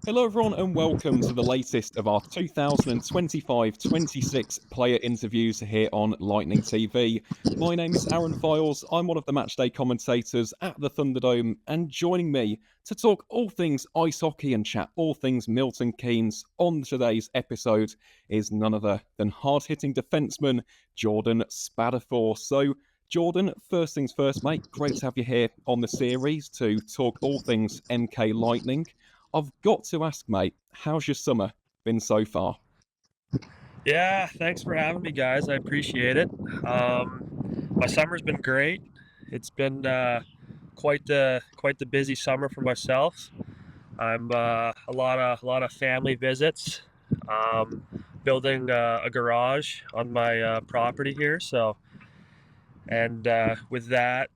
Hello, everyone, and welcome to the latest of our 2025-26 player interviews here on Lightning TV. My name is Aaron Files. I'm one of the matchday commentators at the Thunderdome, and joining me to talk all things ice hockey and chat all things Milton Keynes on today's episode is none other than hard-hitting defenseman Jordan Spadafore. So, Jordan, first things first, mate. Great to have you here on the series to talk all things MK Lightning. I've got to ask, mate, how's your summer been so far? Yeah, thanks for having me, guys. I appreciate it. My summer's been great. It's been quite the busy summer for myself. I'm a lot of family visits. Um, Building a garage on my property here. So, and with that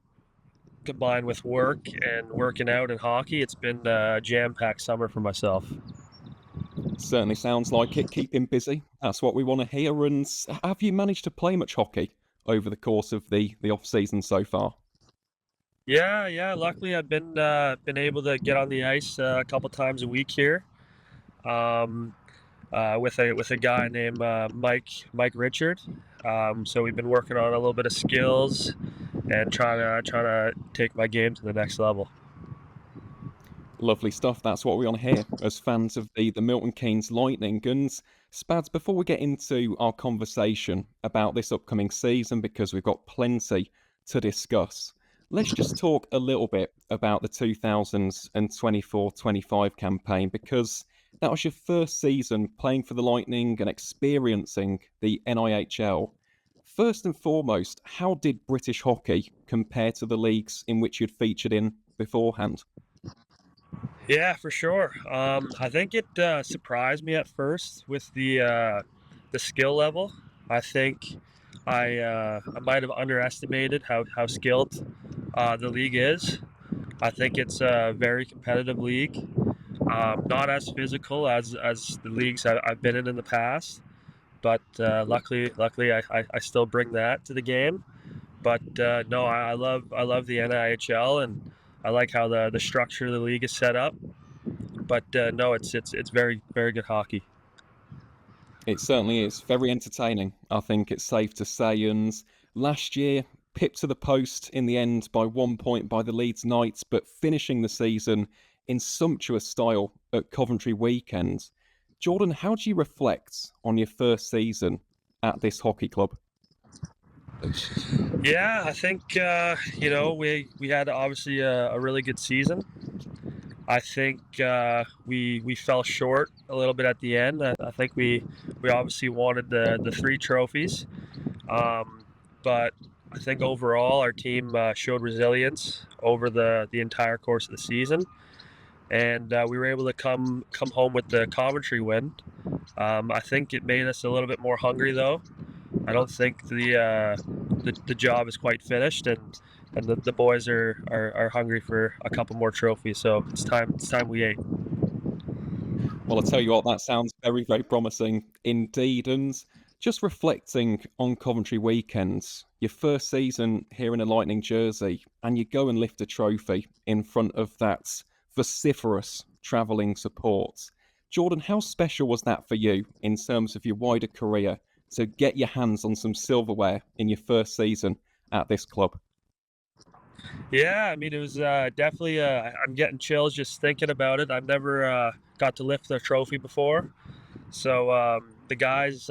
combined with work and working out and hockey, it's been a jam-packed summer for myself. Certainly sounds like it. Keeping busy. That's what we want to hear. And have you managed to play much hockey over the course of the off season so far? Yeah. Luckily, I've been able to get on the ice a couple times a week here. Um, with a guy named Mike Richard. So we've been working on a little bit of skills and trying to take my game to the next level. Lovely stuff. That's what we want to hear as fans of the Milton Keynes Lightning. And Spads, before we get into our conversation about this upcoming season, because we've got plenty to discuss, let's just talk a little bit about the 2024-25 campaign, because that was your first season playing for the Lightning and experiencing the NIHL. First and foremost, how did British hockey compare to the leagues in which you'd featured in beforehand? Yeah, for sure. I think it surprised me at first with the skill level. I think I might have underestimated how skilled the league is. I think it's a very competitive league. Not as physical as the leagues I've been in the past, but luckily I still bring that to the game. But no, I love the NIHL, and I like how the structure of the league is set up. But no, it's very good hockey. It certainly is. Very entertaining, I think it's safe to say. And last year, pipped to the post in the end by 1 point by the Leeds Knights, but finishing the season in sumptuous style at Coventry weekend. Jordan, how do you reflect on your first season at this hockey club? Yeah, I think we had obviously a really good season. I think we fell short a little bit at the end. I think we obviously wanted the three trophies, but I think overall our team showed resilience over the entire course of the season, and we were able to come home with the Coventry win. I think it made us a little bit more hungry, though. I don't think the job is quite finished, and the boys are hungry for a couple more trophies. So it's time we ate. Well, I'll tell you what, that sounds very, very promising indeed. And just reflecting on Coventry weekends, your first season here in a Lightning jersey, and you go and lift a trophy in front of that vociferous travelling support. Jordan, how special was that for you in terms of your wider career to get your hands on some silverware in your first season at this club? Yeah, I mean it was definitely. I'm getting chills just thinking about it. I've never got to lift a trophy before, so the guys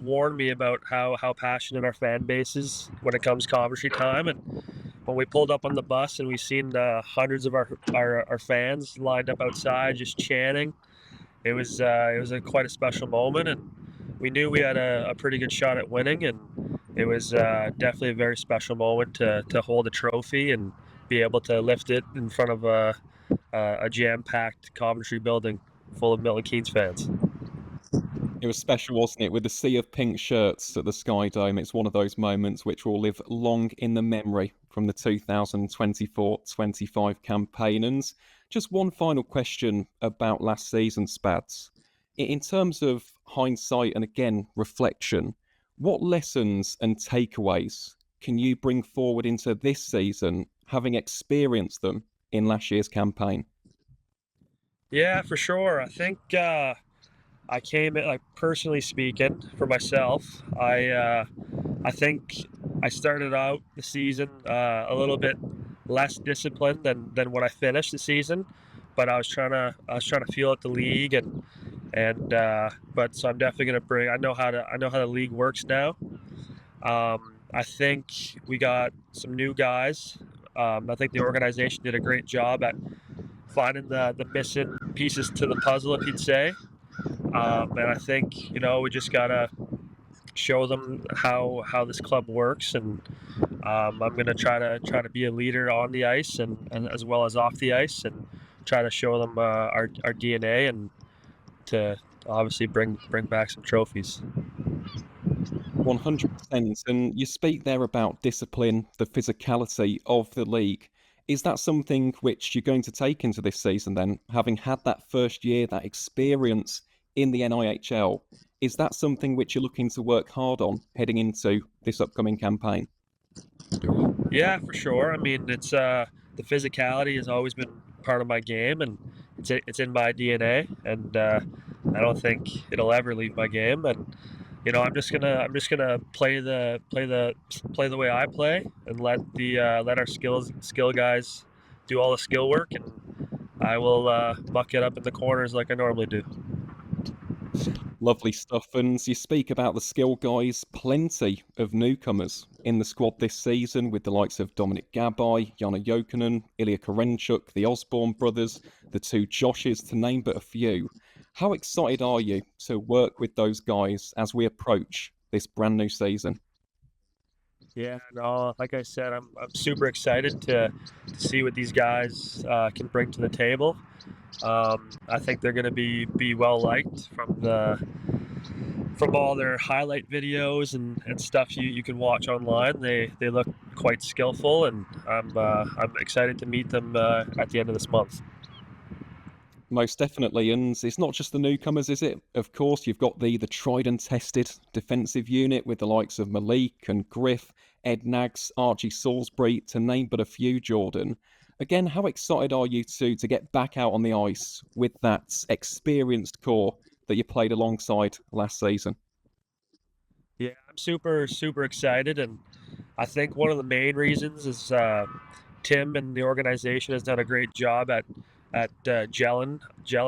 warned me about how passionate our fan base is when it comes Coventry time, and when we pulled up on the bus and we seen hundreds of our fans lined up outside just chanting, it was quite a special moment, and we knew we had a pretty good shot at winning, and it was definitely a very special moment to hold a trophy and be able to lift it in front of a jam-packed Coventry building full of Milton Keynes fans. It was special, wasn't it? With the sea of pink shirts at the Sky Dome, it's one of those moments which will live long in the memory from the 2024-25 campaign. And just one final question about last season, Spads. In terms of hindsight and again reflection, what lessons and takeaways can you bring forward into this season, having experienced them in last year's campaign? Yeah, for sure. I think I came in, like, personally speaking, for myself. I think I started out the season a little bit less disciplined than when I finished the season, but I was trying to feel out the league and but so I'm definitely gonna bring. I know how the league works now. I think we got some new guys. I think the organization did a great job at finding the missing pieces to the puzzle, if you'd say. And I think we just gotta show them how this club works, and I'm gonna try to be a leader on the ice and as well as off the ice, and try to show them our DNA and to obviously bring back some trophies. 100%. And you speak there about discipline, the physicality of the league. Is that something which you're going to take into this season then, having had that first year, that experience in the NIHL? Is that something which you're looking to work hard on heading into this upcoming campaign? Yeah, for sure. I mean, it's the physicality has always been part of my game, and it's in my DNA, and I don't think it'll ever leave my game. And I'm just gonna play the way I play, and let our skill guys do all the skill work, and I will muck it up in the corners like I normally do. Lovely stuff. And you speak about the skill guys, plenty of newcomers in the squad this season with the likes of Dominic Gabai, Jana Jokinen, Ilya Karenchuk, the Osborne brothers, the two Joshes, to name but a few. How excited are you to work with those guys as we approach this brand new season? Yeah, no, like I said, I'm super excited to see what these guys can bring to the table. I think they're going to be well liked from all their highlight videos and stuff you can watch online. They look quite skillful, and I'm excited to meet them at the end of this month. Most definitely, and it's not just the newcomers, is it? Of course, you've got the tried and tested defensive unit with the likes of Malik and Griff, Ed Nags, Archie Salisbury, to name but a few, Jordan. Again, how excited are you to get back out on the ice with that experienced core that you played alongside last season? Yeah, I'm super excited, and I think one of the main reasons is Tim and the organization has done a great job at gelling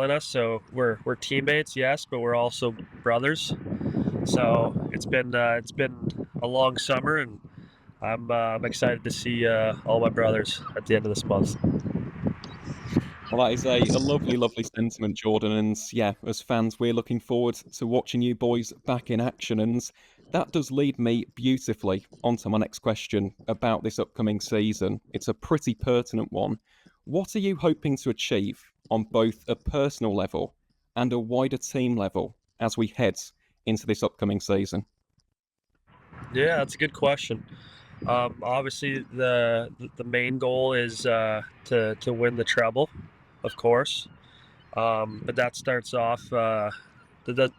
us. So we're teammates, yes, but we're also brothers. So it's been a long summer, and I'm excited to see all my brothers at the end of this month. Well, that is a lovely, lovely sentiment, Jordan. And yeah, as fans, we're looking forward to watching you boys back in action. And that does lead me beautifully onto my next question about this upcoming season. It's a pretty pertinent one. What are you hoping to achieve on both a personal level and a wider team level as we head into this upcoming season? Yeah, that's a good question. Obviously, the main goal is to win the treble, of course. But that starts off. That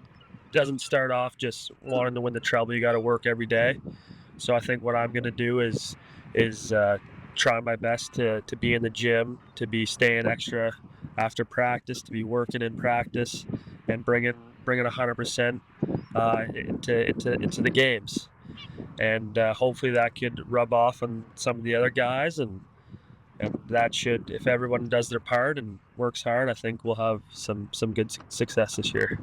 doesn't start off just wanting to win the treble. You got to work every day. So I think what I'm going to do is try my best to be in the gym, to be staying extra after practice, to be working in practice, and bringing 100% into the games. And hopefully that could rub off on some of the other guys, and that should, if everyone does their part and works hard, I think we'll have some good success this year.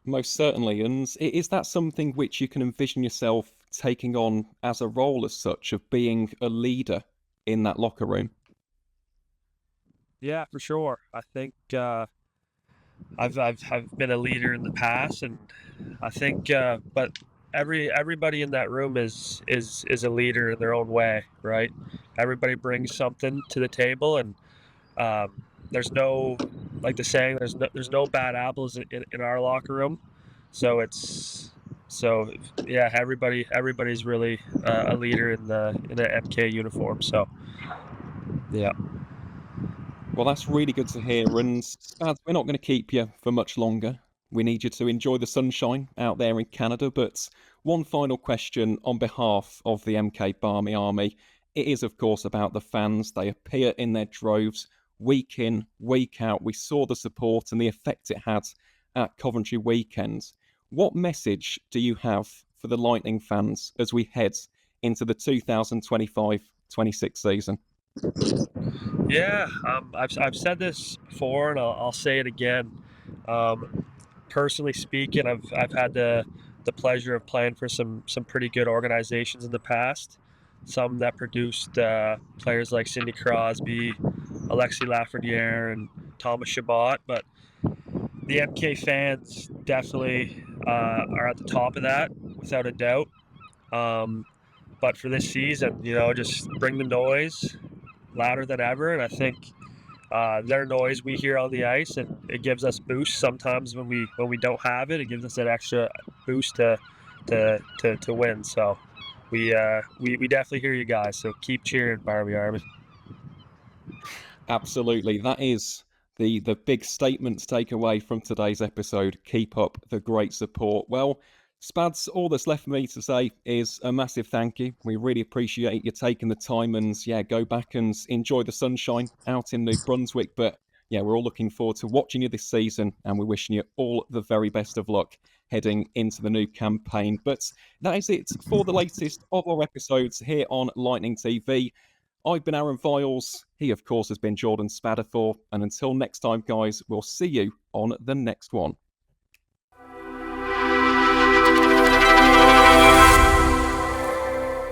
Most certainly. And is that something which you can envision yourself taking on as a role as such, of being a leader in that locker room? Yeah, for sure. I think I've been a leader in the past, and I think but everybody in that room is a leader in their own way, right? Everybody brings something to the table, and there's no, like the saying, there's no bad apples in our locker room. So it's so yeah, everybody's really a leader in the MK uniform. So yeah. Well, that's really good to hear. And Spads, we're not going to keep you for much longer. We need you to enjoy the sunshine out there in Canada. But one final question on behalf of the MK Barmy Army. It is, of course, about the fans. They appear in their droves week in, week out. We saw the support and the effect it had at Coventry Weekend. What message do you have for the Lightning fans as we head into the 2025-26 season? Yeah, I've said this before, and I'll say it again. Personally speaking, I've had the pleasure of playing for some pretty good organizations in the past. Some that produced players like Sidney Crosby, Alexis Lafreniere, and Thomas Chabot. But the MK fans definitely are at the top of that, without a doubt. But for this season, just bring the noise louder than ever, and I think their noise we hear on the ice, and it gives us boost sometimes when we don't have it. It gives us that extra boost to win. So we definitely hear you guys. So keep cheering, Barbie Army. Absolutely. That is the big statement to take away from today's episode. Keep up the great support. Well, Spads, all that's left for me to say is a massive thank you. We really appreciate you taking the time and, go back and enjoy the sunshine out in New Brunswick. But, we're all looking forward to watching you this season, and we're wishing you all the very best of luck heading into the new campaign. But that is it for the latest of our episodes here on Lightning TV. I've been Aaron Viles. He, of course, has been Jordan Spadafore. And until next time, guys, we'll see you on the next one.